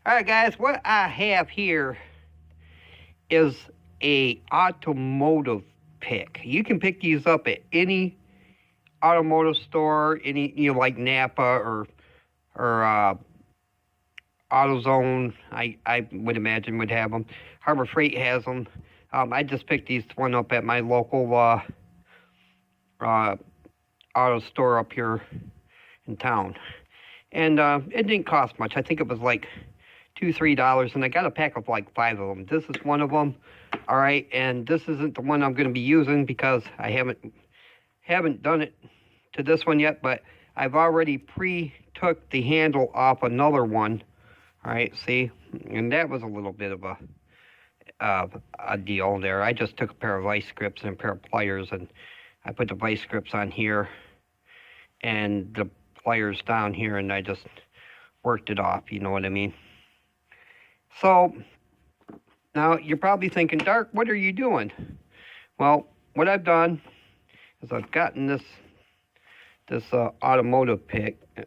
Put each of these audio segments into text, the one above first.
Alright guys, what I have here is a automotive pick. You can pick these up at any automotive store, any, you know, like Napa or AutoZone, I would imagine would have them. Harbor Freight has them. I just picked these one up at my local auto store up here in town. And it didn't cost much. I think it was like $2-3, and I got a pack of like 5 of them. This is one of them. All right, and this isn't the one I'm going to be using because I haven't done it to this one yet, but I've already took the handle off another one. All right, see, and that was a little bit of a deal there. I just took a pair of vice grips and a pair of pliers, and I put the vice grips on here and the pliers down here, and I just worked it off, you know what I mean? So now you're probably thinking, Dark, what are you doing? Well, what I've done is I've gotten this automotive pick. I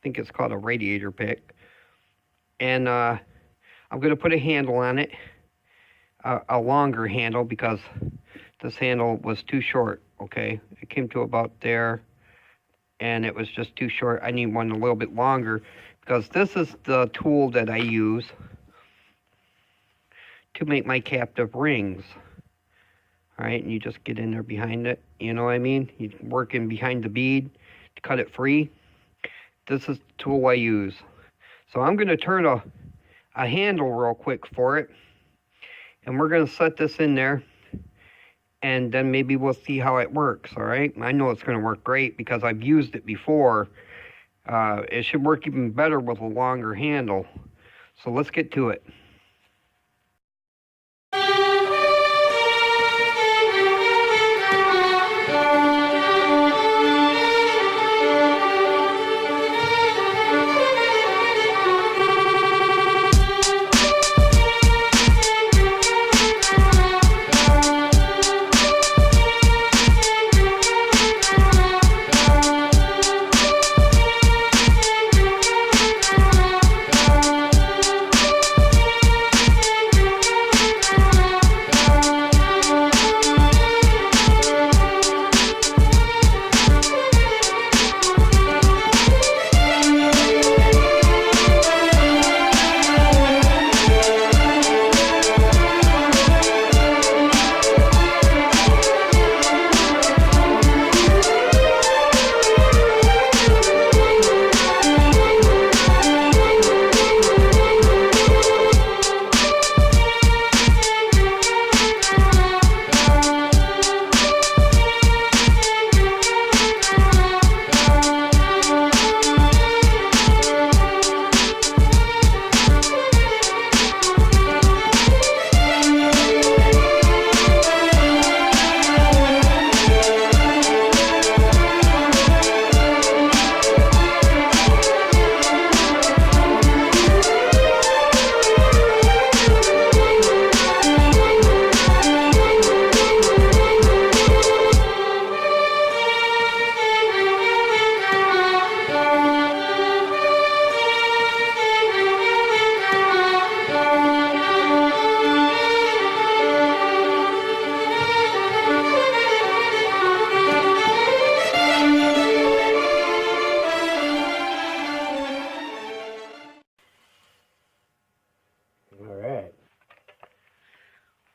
think it's called a Radiator Pick. And I'm going to put a handle on it, a longer handle, because this handle was too short, okay? It came to about there, and it was just too short. I need one a little bit longer, because this is the tool that I use to make my captive rings. All right, and you just get in there behind it, you know what I mean? You work in behind the bead to cut it free. This is the tool I use. So I'm going to turn a handle real quick for it, and we're going to set this in there, and then maybe we'll see how it works, all right? I know it's going to work great because I've used it before. It should work even better with a longer handle. So let's get to it.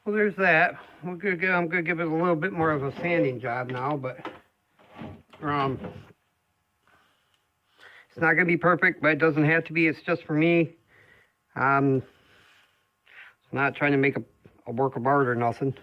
Well, there's that. I'm going to give it a little bit more of a sanding job now, but it's not going to be perfect, but it doesn't have to be. It's just for me. It's not trying to make a work of art or nothing.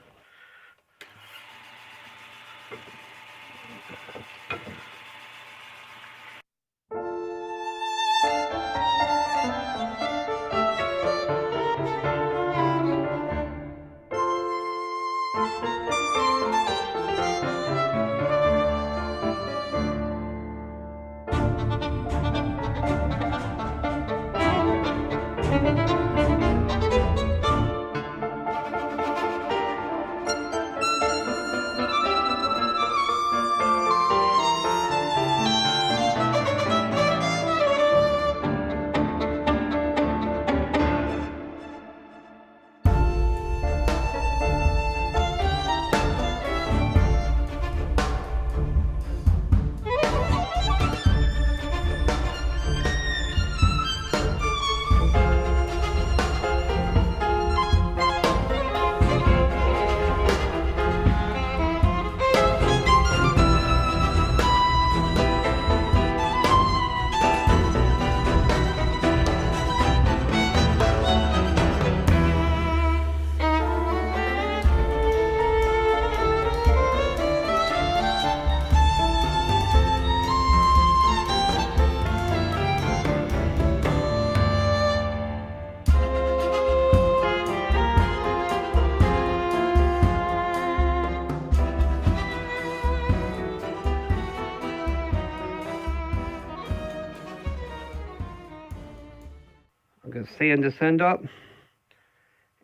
I'm going to sand this end up.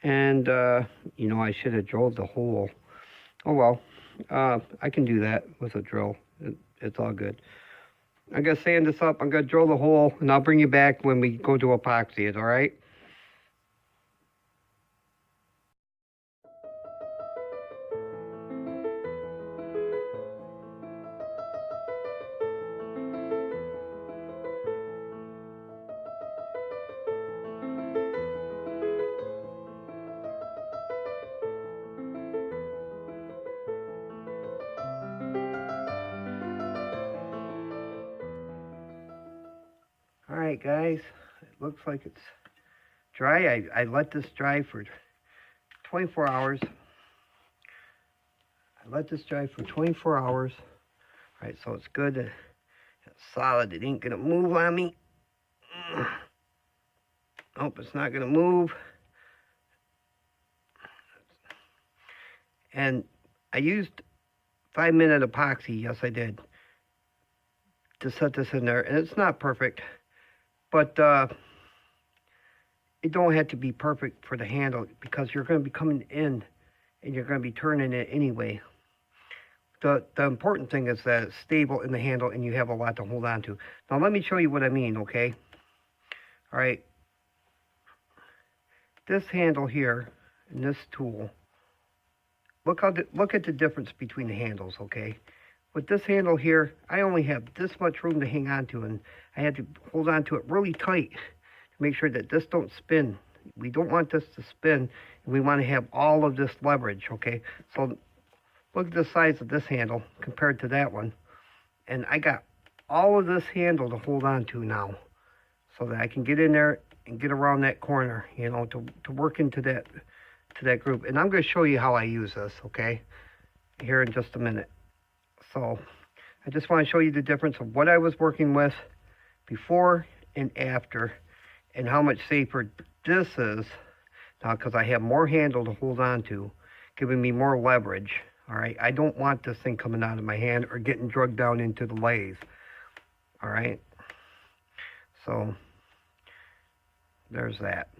And, you know, I should have drilled the hole. Oh, well. I can do that with a drill. It's all good. I'm going to sand this up. I'm going to drill the hole. And I'll bring you back when we go to epoxy it, all right? Alright guys, it looks like it's dry. I let this dry for 24 hours. Alright, so it's good. It's solid. It ain't gonna move on me. Nope, it's not gonna move. And I used 5-minute epoxy, yes I did, to set this in there. And it's not perfect. But it don't have to be perfect for the handle because you're going to be coming in and you're going to be turning it anyway. The important thing is that it's stable in the handle and you have a lot to hold on to. Now let me show you what I mean, okay? All right. This handle here and this tool, look at the difference between the handles, okay? With this handle here, I only have this much room to hang on to, and I had to hold on to it really tight to make sure that this don't spin. We don't want this to spin, and we want to have all of this leverage, okay? So look at the size of this handle compared to that one. And I got all of this handle to hold on to now so that I can get in there and get around that corner, you know, to work into that group. And I'm going to show you how I use this, okay, here in just a minute. So I just want to show you the difference of what I was working with before and after and how much safer this is now because I have more handle to hold on to, giving me more leverage. All right, I don't want this thing coming out of my hand or getting dragged down into the lathe. All right, so there's that.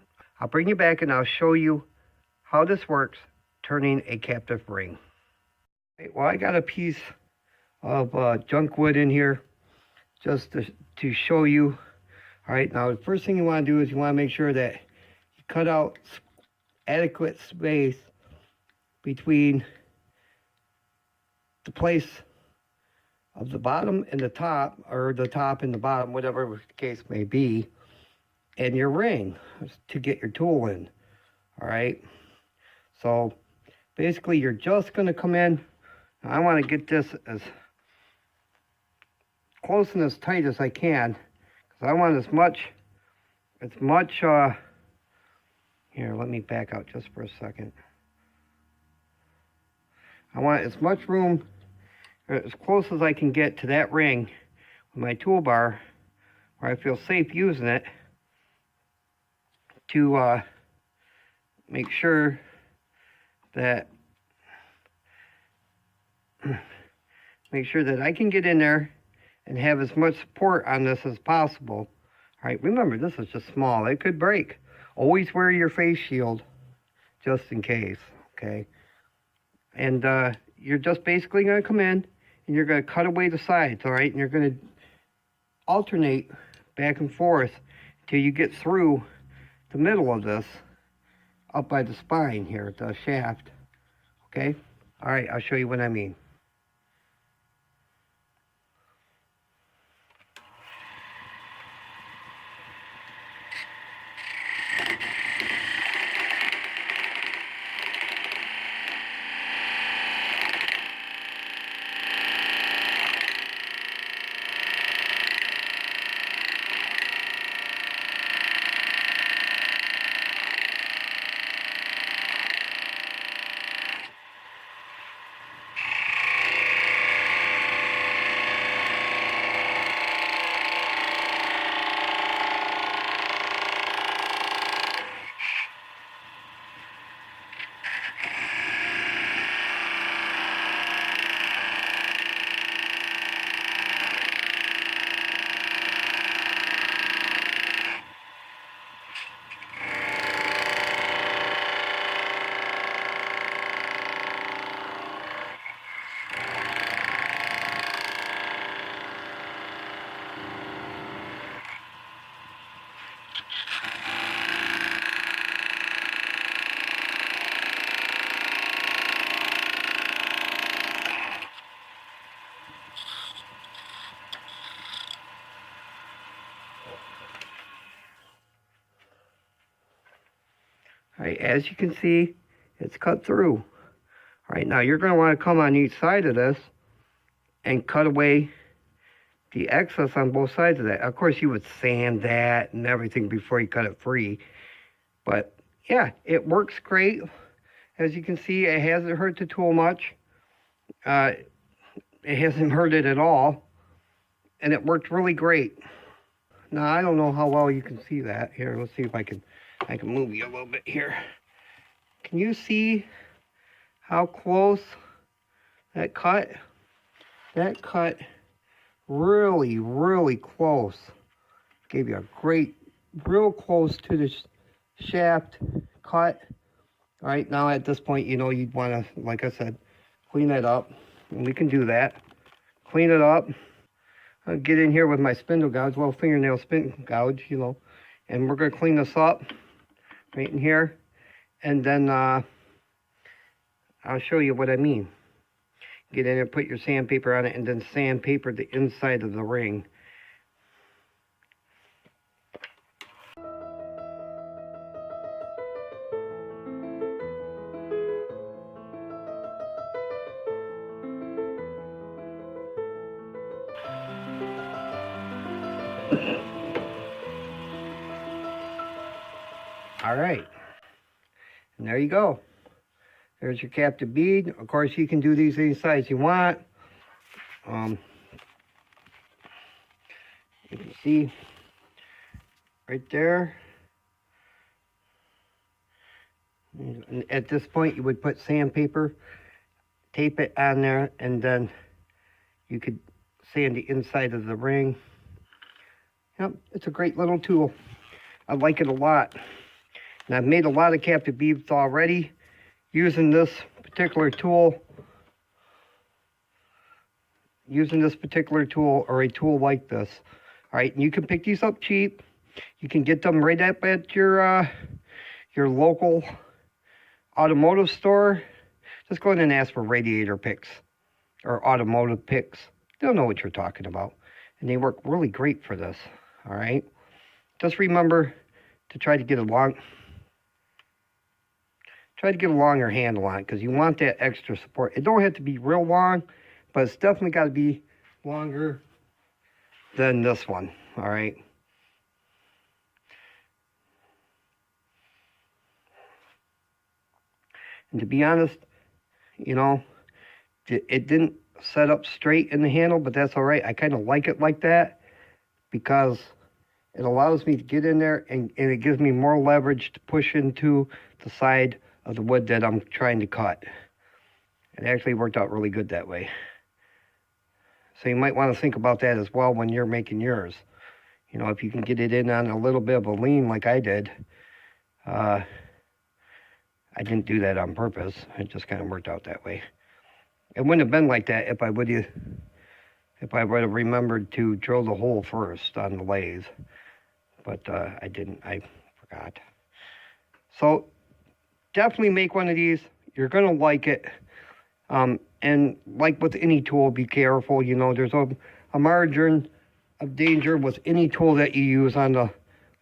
I'll bring you back and I'll show you how this works turning a captive ring. Okay, well, I got a piece of junk wood in here just to show you. All right, now the first thing you want to do is you want to make sure that you cut out adequate space between the place of the bottom and the top, or the top and the bottom, whatever the case may be, and your ring to get your tool in. All right, so basically you're just going to come in. I want to get this as close and as tight as I can because I want as much here, let me back out just for a second. I want as much room, as close as I can get to that ring with my toolbar where I feel safe using it to make sure that I can get in there and have as much support on this as possible. All right, remember, this is just small. It could break. Always wear your face shield just in case, okay? And you're just basically going to come in and you're going to cut away the sides, all right? And you're going to alternate back and forth until you get through the middle of this up by the spine here, the shaft, okay? All right, I'll show you what I mean. All right, as you can see, it's cut through. All right, now you're going to want to come on each side of this and cut away the excess on both sides of that. Of course, you would sand that and everything before you cut it free. But yeah, it works great. As you can see, it hasn't hurt the tool much. It hasn't hurt it at all. And it worked really great. Now, I don't know how well you can see that. Here, let's see if I can move you a little bit here. Can you see how close that cut? That cut really, really close. Gave you a great, real close to the shaft cut. All right, now at this point, you know, you'd want to, like I said, clean that up. And we can do that. Clean it up. I'll get in here with my spindle gouge, little fingernail spindle gouge, you know. And we're going to clean this up right in here. And then I'll show you what I mean. Get in there, put your sandpaper on it, and then sandpaper the inside of the ring. All right, and there you go. There's your captive bead. Of course, you can do these any size you want. You can see right there. And at this point, you would put sandpaper, tape it on there, and then you could sand the inside of the ring. Yep, it's a great little tool. I like it a lot. And I've made a lot of captive beads already using this particular tool. Or a tool like this. All right, and you can pick these up cheap. You can get them right up at your local automotive store. Just go in and ask for Radiator Picks or automotive picks. They'll know what you're talking about. And they work really great for this. All right. Just remember to try to get a longer handle on it, because you want that extra support. It don't have to be real long, but it's definitely got to be longer than this one. All right. And to be honest, you know, it didn't set up straight in the handle, but that's all right. I kind of like it like that because it allows me to get in there and it gives me more leverage to push into the side of the wood that I'm trying to cut. It actually worked out really good that way. So you might want to think about that as well when you're making yours. You know, if you can get it in on a little bit of a lean like I did. I didn't do that on purpose. It just kind of worked out that way. It wouldn't have been like that if I would have remembered to drill the hole first on the lathe. But I didn't. I forgot. So definitely make one of these. You're going to like it. And like with any tool, be careful. You know, there's a margin of danger with any tool that you use on the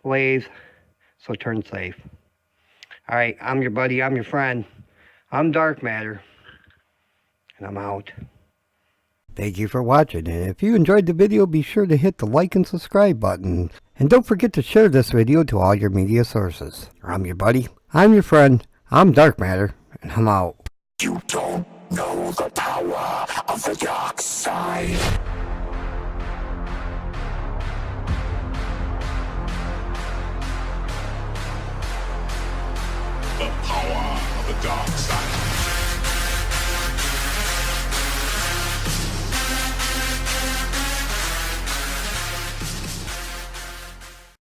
lathe. So turn safe. All right, I'm your buddy. I'm your friend. I'm Dark Matter. And I'm out. Thank you for watching. And if you enjoyed the video, be sure to hit the like and subscribe button. And don't forget to share this video to all your media sources. I'm your buddy. I'm your friend. I'm Dark Matter. And I'm out. You don't know the power of the dark side.